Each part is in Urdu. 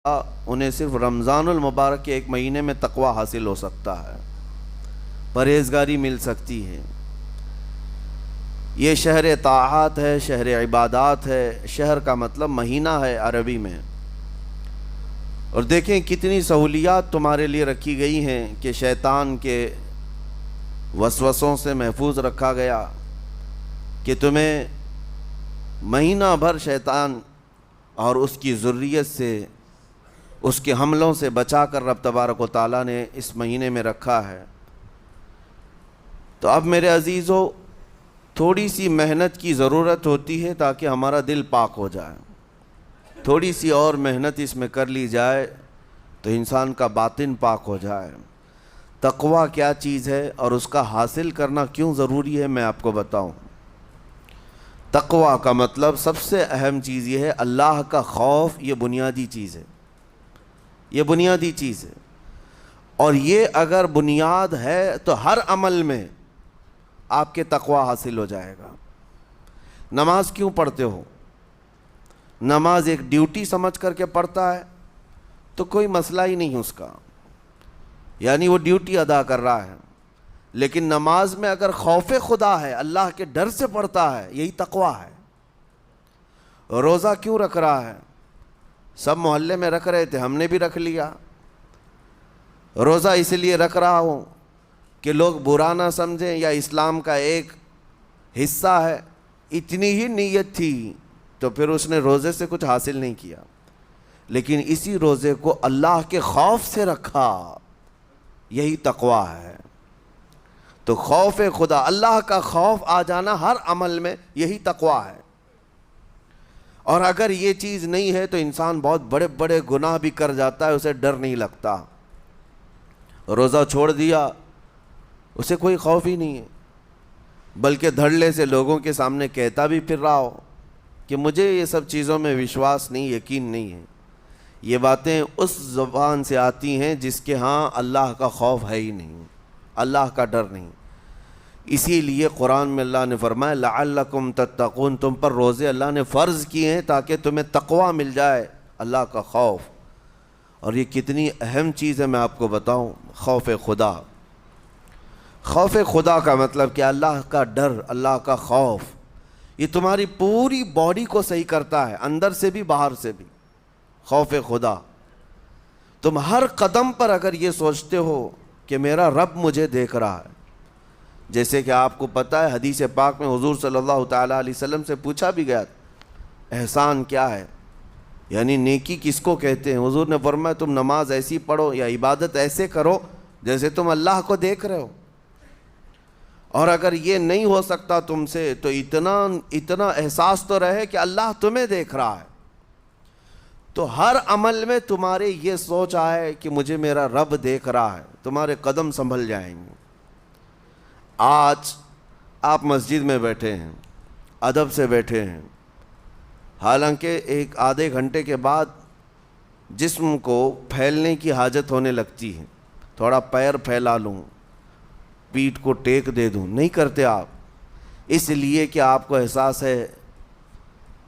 انہیں صرف رمضان المبارک کے ایک مہینے میں تقوی حاصل ہو سکتا ہے، پرہیزگاری مل سکتی ہے۔ یہ شہر طاعات ہے، شہر عبادات ہے۔ شہر کا مطلب مہینہ ہے عربی میں۔ اور دیکھیں کتنی سہولیات تمہارے لیے رکھی گئی ہیں کہ شیطان کے وسوسوں سے محفوظ رکھا گیا، کہ تمہیں مہینہ بھر شیطان اور اس کی ذریت سے، اس کے حملوں سے بچا کر رب تبارک و تعالیٰ نے اس مہینے میں رکھا ہے۔ تو اب میرے عزیزو، تھوڑی سی محنت کی ضرورت ہوتی ہے تاکہ ہمارا دل پاک ہو جائے۔ تھوڑی سی اور محنت اس میں کر لی جائے تو انسان کا باطن پاک ہو جائے۔ تقوی کیا چیز ہے اور اس کا حاصل کرنا کیوں ضروری ہے، میں آپ کو بتاؤں۔ تقوی کا مطلب سب سے اہم چیز یہ ہے، اللہ کا خوف۔ یہ بنیادی چیز ہے، یہ بنیادی چیز ہے۔ اور یہ اگر بنیاد ہے تو ہر عمل میں آپ کے تقوی حاصل ہو جائے گا۔ نماز کیوں پڑھتے ہو؟ نماز ایک ڈیوٹی سمجھ کر کے پڑھتا ہے تو کوئی مسئلہ ہی نہیں اس کا، یعنی وہ ڈیوٹی ادا کر رہا ہے۔ لیکن نماز میں اگر خوف خدا ہے، اللہ کے ڈر سے پڑھتا ہے، یہی تقوی ہے۔ روزہ کیوں رکھ رہا ہے؟ سب محلے میں رکھ رہے تھے، ہم نے بھی رکھ لیا۔ روزہ اس لیے رکھ رہا ہوں کہ لوگ برا نہ سمجھیں، یا اسلام کا ایک حصہ ہے۔ اتنی ہی نیت تھی تو پھر اس نے روزے سے کچھ حاصل نہیں کیا، لیکن اسی روزے کو اللہ کے خوف سے رکھا، یہی تقوی ہے۔ تو خوف خدا، اللہ کا خوف آ جانا ہر عمل میں، یہی تقوی ہے۔ اور اگر یہ چیز نہیں ہے تو انسان بہت بڑے بڑے گناہ بھی کر جاتا ہے، اسے ڈر نہیں لگتا۔ روزہ چھوڑ دیا، اسے کوئی خوف ہی نہیں ہے، بلکہ دھڑلے سے لوگوں کے سامنے کہتا بھی پھر رہا ہو کہ مجھے یہ سب چیزوں میں وشواس نہیں، یقین نہیں ہے۔ یہ باتیں اس زبان سے آتی ہیں جس کے ہاں اللہ کا خوف ہے ہی نہیں، اللہ کا ڈر نہیں۔ اسی لیے قرآن میں اللہ نے فرمایا لعلکم تتقون، تم پر روزے اللہ نے فرض کیے ہیں تاکہ تمہیں تقوی مل جائے، اللہ کا خوف۔ اور یہ کتنی اہم چیز ہے میں آپ کو بتاؤں، خوف خدا۔ خوف خدا کا مطلب کہ اللہ کا ڈر، اللہ کا خوف، یہ تمہاری پوری باڈی کو صحیح کرتا ہے، اندر سے بھی باہر سے بھی۔ خوف خدا، تم ہر قدم پر اگر یہ سوچتے ہو کہ میرا رب مجھے دیکھ رہا ہے، جیسے کہ آپ کو پتہ ہے حدیث پاک میں حضور صلی اللہ تعالیٰ علیہ وسلم سے پوچھا بھی گیا احسان کیا ہے، یعنی نیکی کس کو کہتے ہیں؟ حضور نے فرمایا تم نماز ایسی پڑھو یا عبادت ایسے کرو جیسے تم اللہ کو دیکھ رہے ہو۔ اور اگر یہ نہیں ہو سکتا تم سے تو اتنا احساس تو رہے کہ اللہ تمہیں دیکھ رہا ہے۔ تو ہر عمل میں تمہارے یہ سوچ آئے کہ مجھے میرا رب دیکھ رہا ہے، تمہارے قدم سنبھل جائیں گے۔ آج آپ مسجد میں بیٹھے ہیں، ادب سے بیٹھے ہیں، حالانکہ ایک آدھے گھنٹے کے بعد جسم کو پھیلنے کی حاجت ہونے لگتی ہے، تھوڑا پیر پھیلا لوں، پیٹھ کو ٹیک دے دوں، نہیں کرتے آپ، اس لیے کہ آپ کو احساس ہے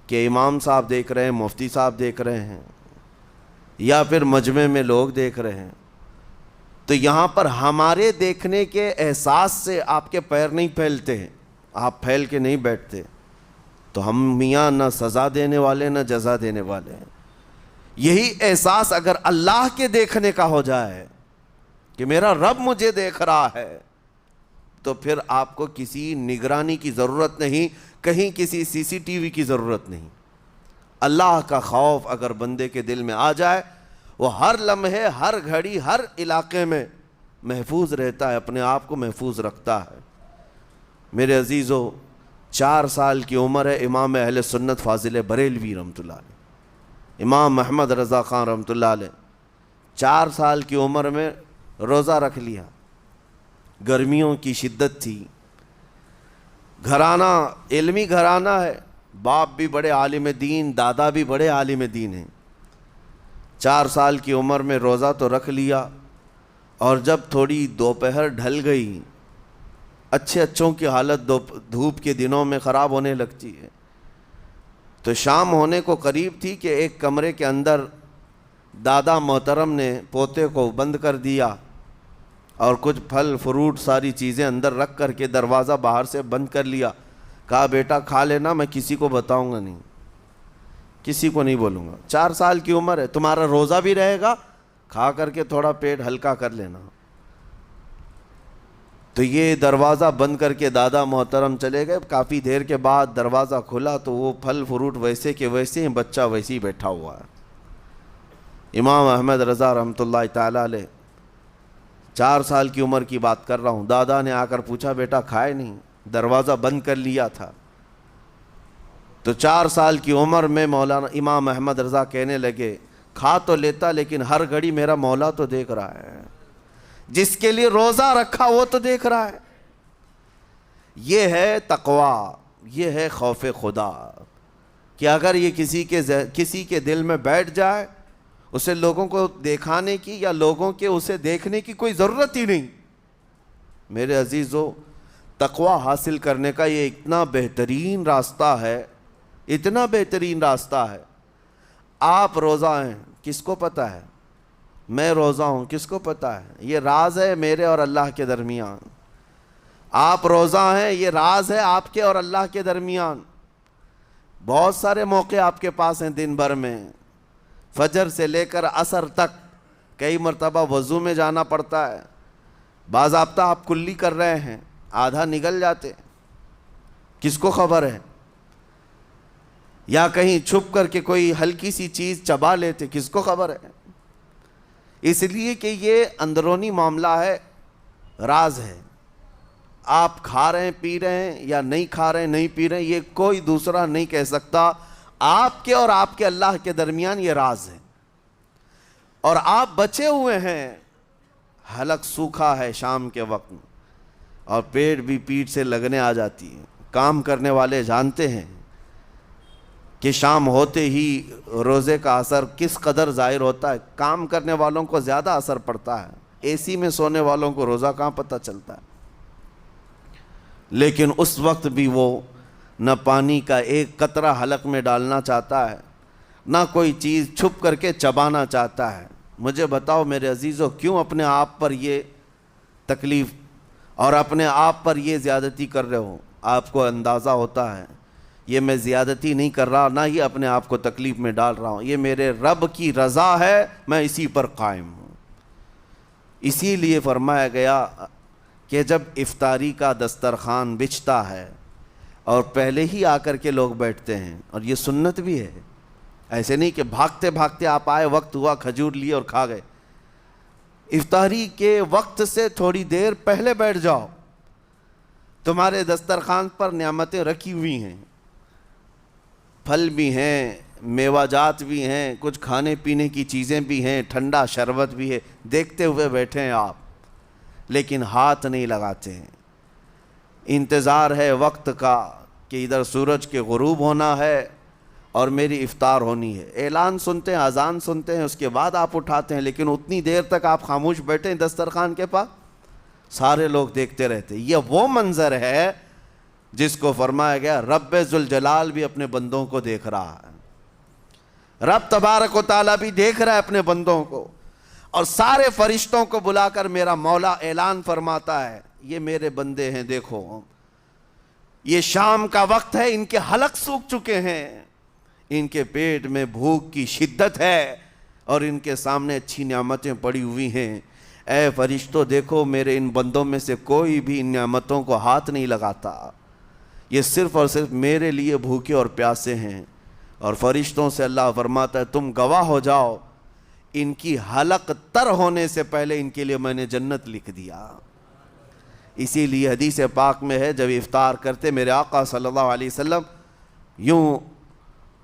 کہ امام صاحب دیکھ رہے ہیں، مفتی صاحب دیکھ رہے ہیں، یا پھر مجمع میں لوگ دیکھ رہے ہیں۔ تو یہاں پر ہمارے دیکھنے کے احساس سے آپ کے پیر نہیں پھیلتے ہیں، آپ پھیل کے نہیں بیٹھتے۔ تو ہم میاں نہ سزا دینے والے نہ جزا دینے والے ہیں۔ یہی احساس اگر اللہ کے دیکھنے کا ہو جائے کہ میرا رب مجھے دیکھ رہا ہے، تو پھر آپ کو کسی نگرانی کی ضرورت نہیں، کہیں کسی سی سی ٹی وی کی ضرورت نہیں۔ اللہ کا خوف اگر بندے کے دل میں آ جائے، وہ ہر لمحے، ہر گھڑی، ہر علاقے میں محفوظ رہتا ہے، اپنے آپ کو محفوظ رکھتا ہے۔ میرے عزیزو، 4 سال کی عمر ہے امام اہل سنت فاضل بریلوی رحمۃ اللہ علیہ، امام محمد رضا خان رحمۃ اللہ علیہ، 4 سال کی عمر میں روزہ رکھ لیا۔ گرمیوں کی شدت تھی، گھرانہ علمی گھرانہ ہے، باپ بھی بڑے عالم دین، دادا بھی بڑے عالم دین ہیں۔ 4 سال کی عمر میں روزہ تو رکھ لیا، اور جب تھوڑی دوپہر ڈھل گئی، اچھوں کی حالت دھوپ کے دنوں میں خراب ہونے لگتی ہے، تو شام ہونے کو قریب تھی کہ ایک کمرے کے اندر دادا محترم نے پوتے کو بند کر دیا اور کچھ پھل فروٹ ساری چیزیں اندر رکھ کر کے دروازہ باہر سے بند کر لیا. کہا بیٹا کھا لینا، میں کسی کو بتاؤں گا نہیں، کسی کو نہیں بولوں گا. 4 سال کی عمر ہے، تمہارا روزہ بھی رہے گا، کھا کر کے تھوڑا پیٹ ہلکا کر لینا. تو یہ دروازہ بند کر کے دادا محترم چلے گئے. کافی دیر کے بعد دروازہ کھلا تو وہ پھل فروٹ ویسے کے ویسے ہیں، بچہ ویسے ہی بیٹھا ہوا ہے. امام احمد رضا رحمۃ اللہ تعالیٰ علیہ، 4 سال کی عمر کی بات کر رہا ہوں. دادا نے آ کر پوچھا بیٹا کھائے نہیں؟ دروازہ بند کر لیا تھا. تو 4 سال کی عمر میں مولانا امام احمد رضا کہنے لگے کھا تو لیتا لیکن ہر گھڑی میرا مولا تو دیکھ رہا ہے، جس کے لیے روزہ رکھا وہ تو دیکھ رہا ہے. یہ ہے تقویٰ، یہ ہے خوف خدا، کہ اگر یہ کسی کے دل میں بیٹھ جائے، اسے لوگوں کو دکھانے کی یا لوگوں کے اسے دیکھنے کی کوئی ضرورت ہی نہیں. میرے عزیزو، تقویٰ حاصل کرنے کا یہ اتنا بہترین راستہ ہے، اتنا بہترین راستہ ہے. آپ روزہ ہیں، کس کو پتہ ہے؟ میں روزہ ہوں، کس کو پتہ ہے؟ یہ راز ہے میرے اور اللہ کے درمیان. آپ روزہ ہیں، یہ راز ہے آپ کے اور اللہ کے درمیان. بہت سارے موقع آپ کے پاس ہیں دن بھر میں، فجر سے لے کر عصر تک. کئی مرتبہ وضو میں جانا پڑتا ہے، باضابطہ آپ کلی کر رہے ہیں، آدھا نگل جاتے، کس کو خبر ہے؟ یا کہیں چھپ کر کے کوئی ہلکی سی چیز چبا لیتے، کس کو خبر ہے؟ اس لیے کہ یہ اندرونی معاملہ ہے، راز ہے. آپ کھا رہے ہیں پی رہے ہیں یا نہیں کھا رہے ہیں نہیں پی رہے ہیں، یہ کوئی دوسرا نہیں کہہ سکتا. آپ کے اور آپ کے اللہ کے درمیان یہ راز ہے. اور آپ بچے ہوئے ہیں، حلق سوکھا ہے شام کے وقت اور پیٹ بھی پیٹ سے لگنے آ جاتی ہے. کام کرنے والے جانتے ہیں کہ شام ہوتے ہی روزے کا اثر کس قدر ظاہر ہوتا ہے. کام کرنے والوں کو زیادہ اثر پڑتا ہے، اے سی میں سونے والوں کو روزہ کہاں پتہ چلتا ہے. لیکن اس وقت بھی وہ نہ پانی کا ایک قطرہ حلق میں ڈالنا چاہتا ہے، نہ کوئی چیز چھپ کر کے چبانا چاہتا ہے. مجھے بتاؤ میرے عزیزو، کیوں اپنے آپ پر یہ تکلیف اور اپنے آپ پر یہ زیادتی کر رہے ہو؟ آپ کو اندازہ ہوتا ہے یہ میں زیادتی نہیں کر رہا، نہ ہی اپنے آپ کو تکلیف میں ڈال رہا ہوں، یہ میرے رب کی رضا ہے، میں اسی پر قائم ہوں. اسی لیے فرمایا گیا کہ جب افطاری کا دسترخوان بچھتا ہے اور پہلے ہی آ کر کے لوگ بیٹھتے ہیں، اور یہ سنت بھی ہے، ایسے نہیں کہ بھاگتے بھاگتے آپ آئے، وقت ہوا کھجور لیے اور کھا گئے. افطاری کے وقت سے تھوڑی دیر پہلے بیٹھ جاؤ. تمہارے دسترخوان پر نعمتیں رکھی ہوئی ہیں، پھل بھی ہیں، میوہ جات بھی ہیں، کچھ کھانے پینے کی چیزیں بھی ہیں، ٹھنڈا شربت بھی ہے. دیکھتے ہوئے بیٹھے ہیں آپ، لیکن ہاتھ نہیں لگاتے ہیں. انتظار ہے وقت کا کہ ادھر سورج کے غروب ہونا ہے اور میری افطار ہونی ہے. اعلان سنتے ہیں، اذان سنتے ہیں، اس کے بعد آپ اٹھاتے ہیں، لیکن اتنی دیر تک آپ خاموش بیٹھے ہیں دسترخوان کے پاس، سارے لوگ دیکھتے رہتے. یہ وہ منظر ہے جس کو فرمایا گیا رب ذوالجلال بھی اپنے بندوں کو دیکھ رہا ہے. رب تبارک و تعالیٰ بھی دیکھ رہا ہے اپنے بندوں کو، اور سارے فرشتوں کو بلا کر میرا مولا اعلان فرماتا ہے یہ میرے بندے ہیں، دیکھو یہ شام کا وقت ہے، ان کے حلق سوکھ چکے ہیں، ان کے پیٹ میں بھوک کی شدت ہے اور ان کے سامنے اچھی نعمتیں پڑی ہوئی ہیں. اے فرشتوں دیکھو میرے ان بندوں میں سے کوئی بھی ان نعمتوں کو ہاتھ نہیں لگاتا، یہ صرف اور صرف میرے لیے بھوکے اور پیاسے ہیں. اور فرشتوں سے اللہ فرماتا ہے تم گواہ ہو جاؤ، ان کی حلق تر ہونے سے پہلے ان کے لیے میں نے جنت لکھ دیا. اسی لیے حدیث پاک میں ہے جب افطار کرتے میرے آقا صلی اللہ علیہ وسلم یوں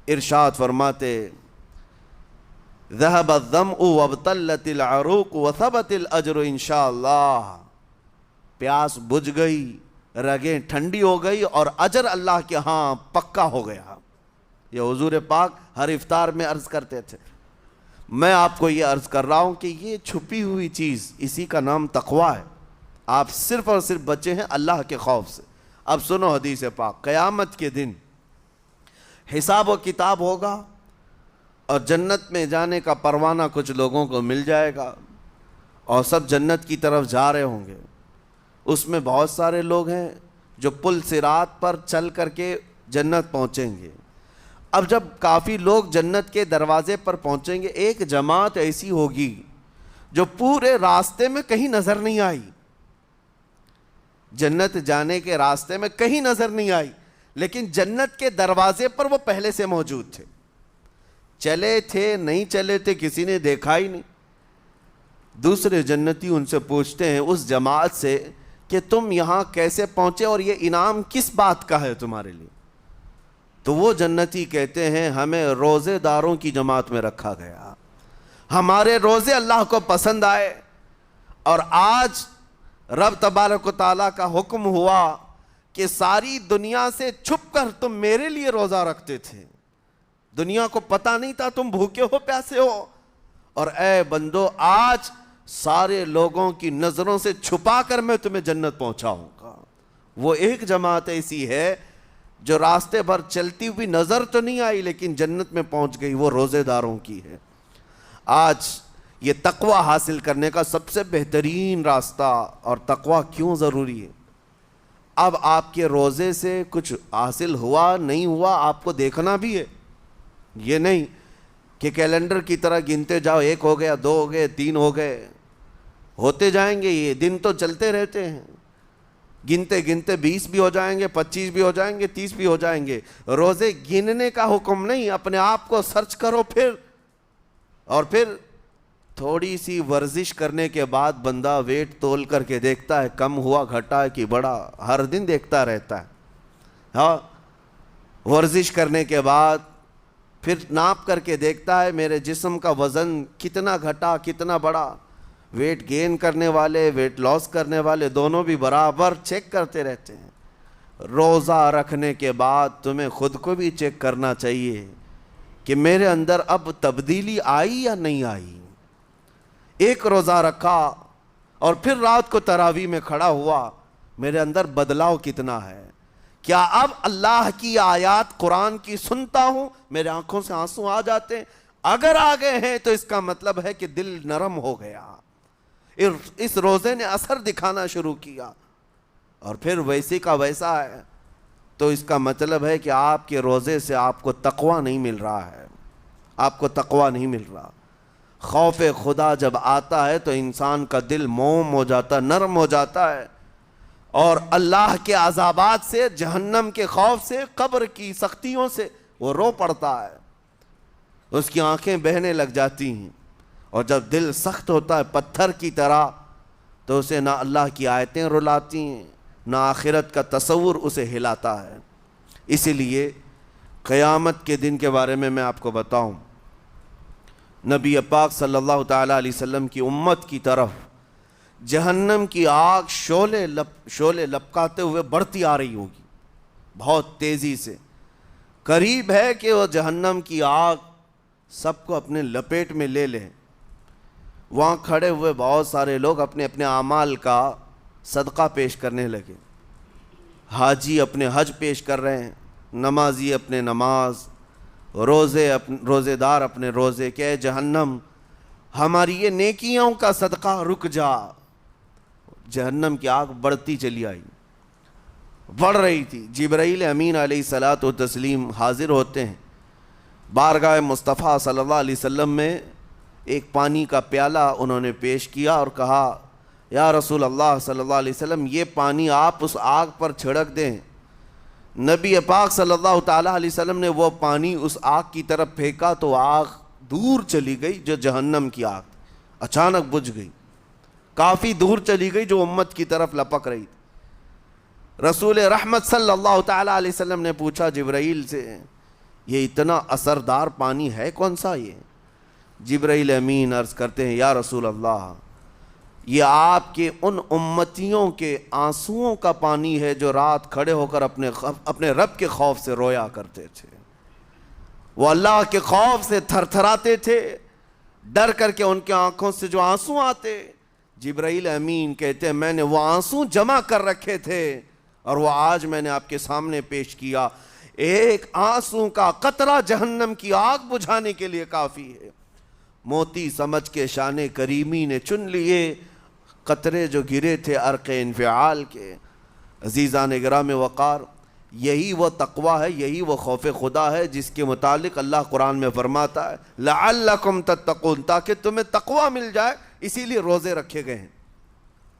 ارشاد فرماتے ذهب الظمأ وابتلت العروق وثبت الاجر انشاءاللہ. پیاس بجھ گئی، رگیں ٹھنڈی ہو گئی اور اجر اللہ کے ہاں پکا ہو گیا. یہ حضور پاک ہر افطار میں عرض کرتے تھے. میں آپ کو یہ عرض کر رہا ہوں کہ یہ چھپی ہوئی چیز، اسی کا نام تقویٰ ہے. آپ صرف اور صرف بچے ہیں اللہ کے خوف سے. اب سنو حدیث پاک، قیامت کے دن حساب و کتاب ہوگا اور جنت میں جانے کا پروانہ کچھ لوگوں کو مل جائے گا اور سب جنت کی طرف جا رہے ہوں گے۔ اس میں بہت سارے لوگ ہیں جو پل صراط پر چل کر کے جنت پہنچیں گے۔ اب جب کافی لوگ جنت کے دروازے پر پہنچیں گے، ایک جماعت ایسی ہوگی جو پورے راستے میں کہیں نظر نہیں آئی، جنت جانے کے راستے میں کہیں نظر نہیں آئی، لیکن جنت کے دروازے پر وہ پہلے سے موجود تھے، چلے تھے نہیں چلے تھے کسی نے دیکھا ہی نہیں۔ دوسرے جنتی ان سے پوچھتے ہیں اس جماعت سے کہ تم یہاں کیسے پہنچے اور یہ انعام کس بات کا ہے تمہارے لیے؟ تو وہ جنتی کہتے ہیں ہمیں روزے داروں کی جماعت میں رکھا گیا، ہمارے روزے اللہ کو پسند آئے، اور آج رب تبارک و تعالیٰ کا حکم ہوا کہ ساری دنیا سے چھپ کر تم میرے لیے روزہ رکھتے تھے، دنیا کو پتہ نہیں تھا تم بھوکے ہو پیاسے ہو، اور اے بندو آج سارے لوگوں کی نظروں سے چھپا کر میں تمہیں جنت پہنچاؤں گا۔ وہ ایک جماعت ایسی ہے جو راستے بھر چلتی ہوئی نظر تو نہیں آئی لیکن جنت میں پہنچ گئی، وہ روزے داروں کی ہے۔ آج یہ تقوی حاصل کرنے کا سب سے بہترین راستہ، اور تقوی کیوں ضروری ہے؟ اب آپ کے روزے سے کچھ حاصل ہوا نہیں ہوا آپ کو دیکھنا بھی ہے، یہ نہیں کہ کیلنڈر کی طرح گنتے جاؤ، 1 ہو گیا، 2 ہو گئے، 3 ہو گئے، ہوتے جائیں گے، یہ دن تو چلتے رہتے ہیں، گنتے گنتے 20 بھی ہو جائیں گے، 25 بھی ہو جائیں گے، 30 بھی ہو جائیں گے۔ روزے گننے کا حکم نہیں، اپنے آپ کو سرچ کرو پھر تھوڑی سی ورزش کرنے کے بعد بندہ ویٹ تول کر کے دیکھتا ہے کم ہوا گھٹا ہے کہ بڑا، ہر دن دیکھتا رہتا ہے۔ ہاں، ورزش کرنے کے بعد پھر ناپ کر کے دیکھتا ہے میرے جسم کا وزن کتنا گھٹا کتنا بڑا۔ ویٹ گین کرنے والے ویٹ لاس کرنے والے دونوں بھی برابر چیک کرتے رہتے ہیں۔ روزہ رکھنے کے بعد تمہیں خود کو بھی چیک کرنا چاہیے کہ میرے اندر اب تبدیلی آئی یا نہیں آئی۔ ایک روزہ رکھا اور پھر رات کو تراویح میں کھڑا ہوا، میرے اندر بدلاؤ کتنا ہے؟ کیا اب اللہ کی آیات قرآن کی سنتا ہوں، میرے آنکھوں سے آنسو آ جاتے ہیں؟ اگر آ گئے ہیں تو اس کا مطلب ہے کہ دل نرم ہو گیا، اس روزے نے اثر دکھانا شروع کیا، اور پھر ویسے کا ویسا ہے، تو اس کا مطلب ہے کہ آپ کے روزے سے آپ کو تقوی نہیں مل رہا ہے، آپ کو تقوی نہیں مل رہا۔ خوف خدا جب آتا ہے تو انسان کا دل موم ہو جاتا، نرم ہو جاتا ہے، اور اللہ کے عذابات سے، جہنم کے خوف سے، قبر کی سختیوں سے وہ رو پڑتا ہے، اس کی آنکھیں بہنے لگ جاتی ہیں، اور جب دل سخت ہوتا ہے پتھر کی طرح تو اسے نہ اللہ کی آیتیں رلاتی ہیں نہ آخرت کا تصور اسے ہلاتا ہے۔ اسی لیے قیامت کے دن کے بارے میں آپ کو بتاؤں، نبی پاک صلی اللہ تعالیٰ علیہ وسلم کی امت کی طرف جہنم کی آگ شعلے لپکاتے ہوئے بڑھتی آ رہی ہوگی، بہت تیزی سے، قریب ہے کہ وہ جہنم کی آگ سب کو اپنے لپیٹ میں لے لیں۔ وہاں کھڑے ہوئے بہت سارے لوگ اپنے اپنے اعمال کا صدقہ پیش کرنے لگے، حاجی اپنے حج پیش کر رہے ہیں، نمازی اپنے نماز، روزے دار اپنے روزے، کہ اے جہنم ہماری یہ نیکیوں کا صدقہ رک جا۔ جہنم کی آگ بڑھتی چلی آئی، بڑھ رہی تھی۔ جبرائیل امین علیہ الصلاۃ والتسلیم حاضر ہوتے ہیں بارگاہ مصطفیٰ صلی اللہ علیہ وسلم میں، ایک پانی کا پیالہ انہوں نے پیش کیا اور کہا یا رسول اللہ صلی اللہ علیہ وسلم یہ پانی آپ اس آگ پر چھڑک دیں۔ نبی پاک صلی اللہ تعالیٰ علیہ وسلم نے وہ پانی اس آگ کی طرف پھینکا تو آگ دور چلی گئی، جو جہنم کی آگ اچانک بجھ گئی، کافی دور چلی گئی جو امت کی طرف لپک رہی تھی۔ رسول رحمت صلی اللہ تعالیٰ علیہ وسلم نے پوچھا جبرائیل سے یہ اتنا اثردار پانی ہے کون سا؟ یہ جبرائیل امین عرض کرتے ہیں یا رسول اللہ یہ آپ کے ان امتیوں کے آنسوؤں کا پانی ہے جو رات کھڑے ہو کر اپنے رب کے خوف سے رویا کرتے تھے، وہ اللہ کے خوف سے تھر تھراتے تھے، ڈر کر کے ان کے آنکھوں سے جو آنسو آتے۔ جبرائیل امین کہتے ہیں میں نے وہ آنسو جمع کر رکھے تھے اور وہ آج میں نے آپ کے سامنے پیش کیا۔ ایک آنسو کا قطرہ جہنم کی آگ بجھانے کے لیے کافی ہے۔ موتی سمجھ کے شان کریمی نے چن لیے قطرے جو گرے تھے عرق انفعال کے۔ عزیزان گرام وقار، یہی وہ تقوی ہے، یہی وہ خوف خدا ہے جس کے متعلق اللہ قرآن میں فرماتا ہے لعلکم تتقون، تاکہ تمہیں تقوی مل جائے، اسی لیے روزے رکھے گئے ہیں،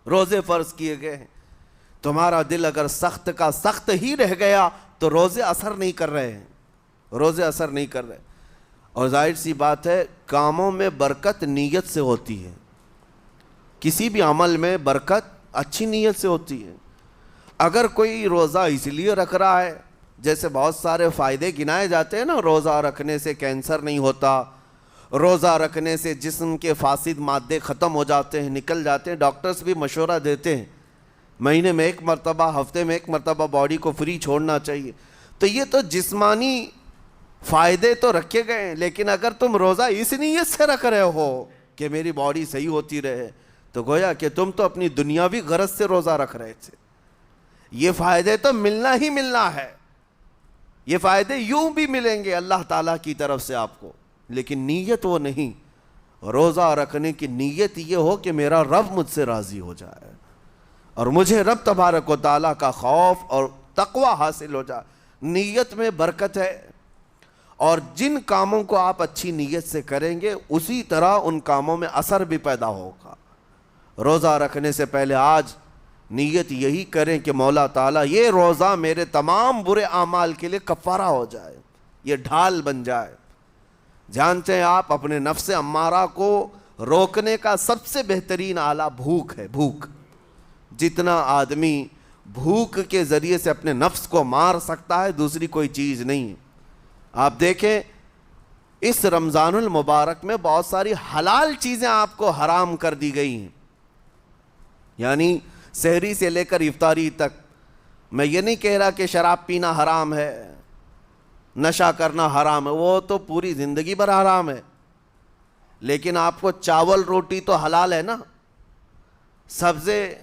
روزے فرض کیے گئے ہیں۔ تمہارا دل اگر سخت کا سخت ہی رہ گیا تو روزے اثر نہیں کر رہے ہیں، روزے اثر نہیں کر رہے۔ اور ظاہر سی بات ہے کاموں میں برکت نیت سے ہوتی ہے، کسی بھی عمل میں برکت اچھی نیت سے ہوتی ہے۔ اگر کوئی روزہ اس لیے رکھ رہا ہے، جیسے بہت سارے فائدے گنائے جاتے ہیں نا، روزہ رکھنے سے کینسر نہیں ہوتا، روزہ رکھنے سے جسم کے فاسد مادے ختم ہو جاتے ہیں، نکل جاتے ہیں، ڈاکٹرز بھی مشورہ دیتے ہیں مہینے میں ایک مرتبہ، ہفتے میں ایک مرتبہ باڈی کو فری چھوڑنا چاہیے۔ تو یہ تو جسمانی فائدے تو رکھے گئے ہیں، لیکن اگر تم روزہ اس نیت سے رکھ رہے ہو کہ میری باڈی صحیح ہوتی رہے، تو گویا کہ تم تو اپنی دنیاوی غرض سے روزہ رکھ رہے تھے۔ یہ فائدے تو ملنا ہی ملنا ہے، یہ فائدے یوں بھی ملیں گے اللہ تعالیٰ کی طرف سے آپ کو، لیکن نیت وہ نہیں۔ روزہ رکھنے کی نیت یہ ہو کہ میرا رب مجھ سے راضی ہو جائے اور مجھے رب تبارک و تعالیٰ کا خوف اور تقوی حاصل ہو جائے۔ نیت میں برکت ہے، اور جن کاموں کو آپ اچھی نیت سے کریں گے اسی طرح ان کاموں میں اثر بھی پیدا ہوگا۔ روزہ رکھنے سے پہلے آج نیت یہی کریں کہ مولا تعالیٰ یہ روزہ میرے تمام برے اعمال کے لیے کفارہ ہو جائے، یہ ڈھال بن جائے۔ جانتے ہیں آپ اپنے نفس امارہ کو روکنے کا سب سے بہترین آلہ بھوک ہے، بھوک۔ جتنا آدمی بھوک کے ذریعے سے اپنے نفس کو مار سکتا ہے دوسری کوئی چیز نہیں ہے۔ آپ دیکھیں اس رمضان المبارک میں بہت ساری حلال چیزیں آپ کو حرام کر دی گئی ہیں، یعنی سحری سے لے کر افطاری تک۔ میں یہ نہیں کہہ رہا کہ شراب پینا حرام ہے، نشہ کرنا حرام ہے، وہ تو پوری زندگی بھر حرام ہے، لیکن آپ کو چاول روٹی تو حلال ہے نا، سبزے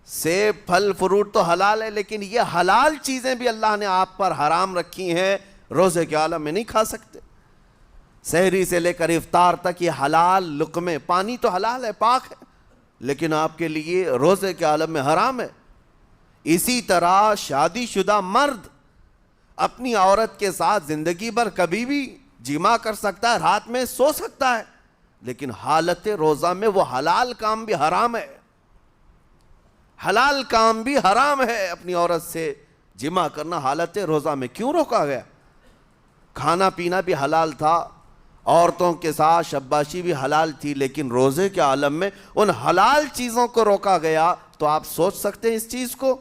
سیب پھل فروٹ تو حلال ہے، لیکن یہ حلال چیزیں بھی اللہ نے آپ پر حرام رکھی ہیں، روزے کے عالم میں نہیں کھا سکتے۔ سحری سے لے کر افطار تک یہ حلال لقمے، پانی تو حلال ہے، پاک ہے، لیکن آپ کے لیے روزے کے عالم میں حرام ہے۔ اسی طرح شادی شدہ مرد اپنی عورت کے ساتھ زندگی بھر کبھی بھی جمع کر سکتا ہے، رات میں سو سکتا ہے، لیکن حالت روزہ میں وہ حلال کام بھی حرام ہے، حلال کام بھی حرام ہے۔ اپنی عورت سے جمع کرنا حالت روزہ میں کیوں روکا گیا؟ کھانا پینا بھی حلال تھا، عورتوں کے ساتھ شباشی بھی حلال تھی، لیکن روزے کے عالم میں ان حلال چیزوں کو روکا گیا۔ تو آپ سوچ سکتے ہیں اس چیز کو،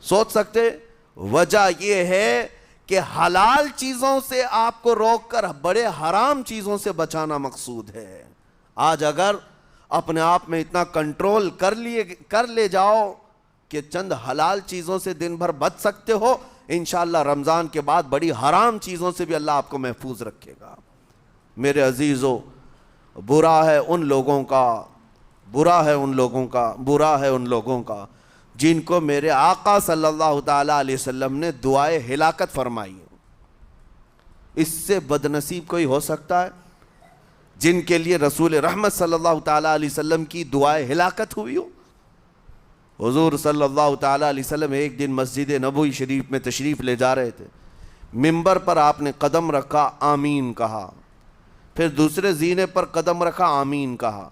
سوچ سکتے وجہ یہ ہے کہ حلال چیزوں سے آپ کو روک کر بڑے حرام چیزوں سے بچانا مقصود ہے۔ آج اگر اپنے آپ میں اتنا کنٹرول کر لے جاؤ کہ چند حلال چیزوں سے دن بھر بچ سکتے ہو، انشاءاللہ رمضان کے بعد بڑی حرام چیزوں سے بھی اللہ آپ کو محفوظ رکھے گا۔ میرے عزیزو، برا ہے ان لوگوں کا جن کو میرے آقا صلی اللہ تعالیٰ علیہ وسلم نے دعائے ہلاکت فرمائی۔ اس سے بدنصیب کوئی ہو سکتا ہے؟ جن کے لیے رسول رحمت صلی اللہ تعالیٰ علیہ وسلم کی دعائے ہلاکت ہوئی ہو۔ حضور صلی اللہ تعالیٰ علیہ وسلم ایک دن مسجد نبوی شریف میں تشریف لے جا رہے تھے، منبر پر آپ نے قدم رکھا، آمین کہا، پھر دوسرے زینے پر قدم رکھا، آمین کہا،